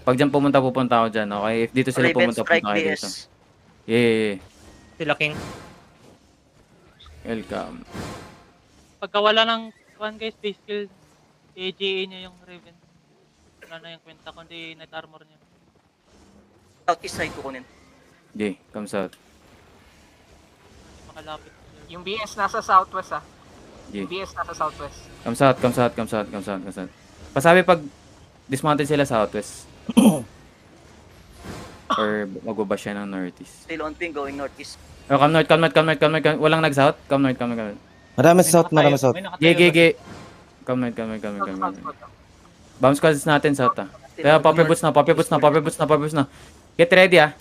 Pag dyan pupunta ako dyan, okay? If dito sila Raven pumunta strike kayo dito. BS. Yeah. Sila King. Welcome. Pagka wala ng one guys, base skill, AJA niya yung Raven. Wala na yung kwenta, kundi net armor niya. Southeast side kukunin. Yeah, comes out. Hindi makalapit. Yung BS nasa southwest ah. Yeah. Yung BS nasa southwest. Comes out. Pasabi pag dismounted sila sa southwest. Or magbaba siya ng northeast. Still on ping, going northeast. Oh, come north. Walang nag-south? Come north. Marami south. Gigi. Come north. Bomb squads natin south ah. Kaya popiboots na. Get ready ah.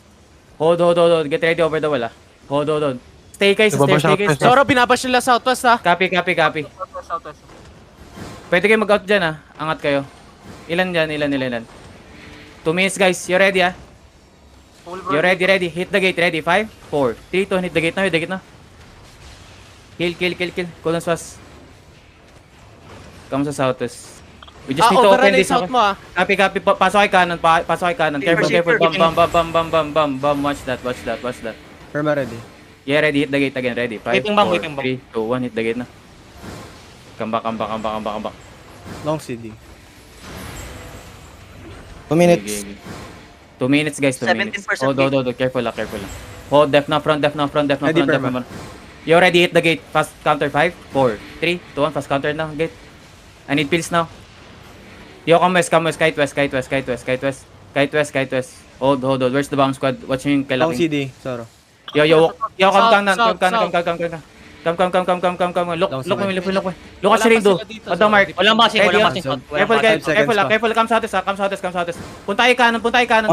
Hold. Get ready over the wall ah. Hold. Stay guys. Zoro, binabash nila southwest ha. Copy. Southwest. Pwede kayo mag-out dyan ah. Angat kayo. Ilan dyan? 2 minutes guys. You ready ah? You ready? Hit the gate. Ready? 5, 4, 3, 2. Hit the gate na. Kill. Cool and fast. Come sa southwest. We just need to open this. south mo ah. Copy. Pasok kay kanan. Careful. Bam. Watch that. Perma ready. Yeah, ready. Hit the gate again. Ready? 5, Waiting bomb, 4, waiting bomb. 3, 2, 1. Hit the gate na. Come back. Long CD. 2 minutes. Okay. 2 minutes guys, 2 minutes. 17% Hold. Careful lang. Hold, def na front. Ready, Perma. You already hit the gate. Fast counter 5, 4, 3, 2, 1. Fast counter na gate. I need pills now. Yo, come west. Kite west. Hold. Where's the bomb squad? Watching yung Long kailaking. CD. Sorry. Yo, come. Look me. Look at Shirindo. What the mark? Walang matching. Careful. Come sa atin. Punta kayo kanan. Punta kayo kanan.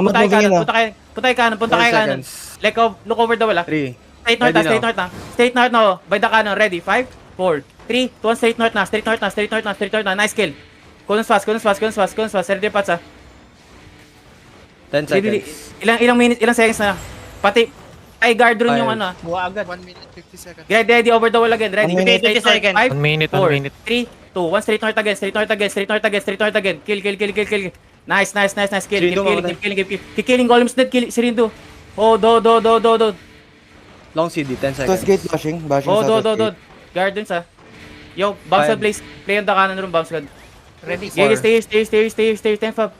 4 seconds. Look over the wall ah. 3. Straight north na. Straight north na. By the canon. Ready? 5, 4, 3, 2, 1. Straight north na. Nice kill. Coolness fast. Ready pats ah. 10 seconds. Ilang minutes, ilang seconds na. Pati, ay guard rune yung ano ah. Buha agad. 1 minute 50 seconds. Ready over the wall again. Ready? 1 minute, 50 seconds. 5, 1 minute. 4, 3, 2, 1. Straight north again. Kill. Nice. Kill. Keep killing golems dead. Kill Sirindo. Oh, do. Long CD. 10 seconds. South gate bashing Oh, south do. gate. Gardens ah. Yo, bounce Five. squad please. Play on the cannon room, bounce squad. Ready. Gigi, stay, 10 fab.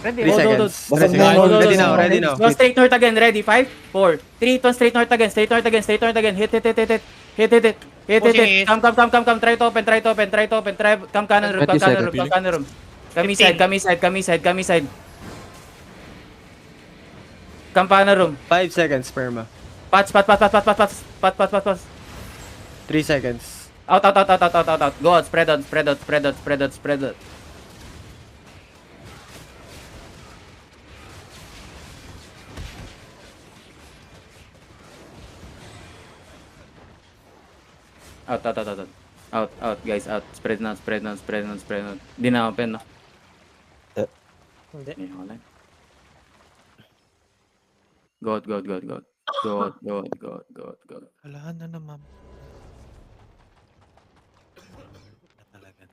3 Hold. seconds. Basag Ready na, now. hold. Ready now. Go straight north again. Ready? 5, 4, 3, 2, straight north again. Hit. Pushing it. Come. Try to open. Come kanan room. Kami side. Come kanan room. 5 seconds. Perma. Patch. 3 seconds. Out. Go out. Spread out. Out, guys, out. Spread na. Di na open, no? Hindi. Okay, wala. Go out. Wala na naman. Na talaga.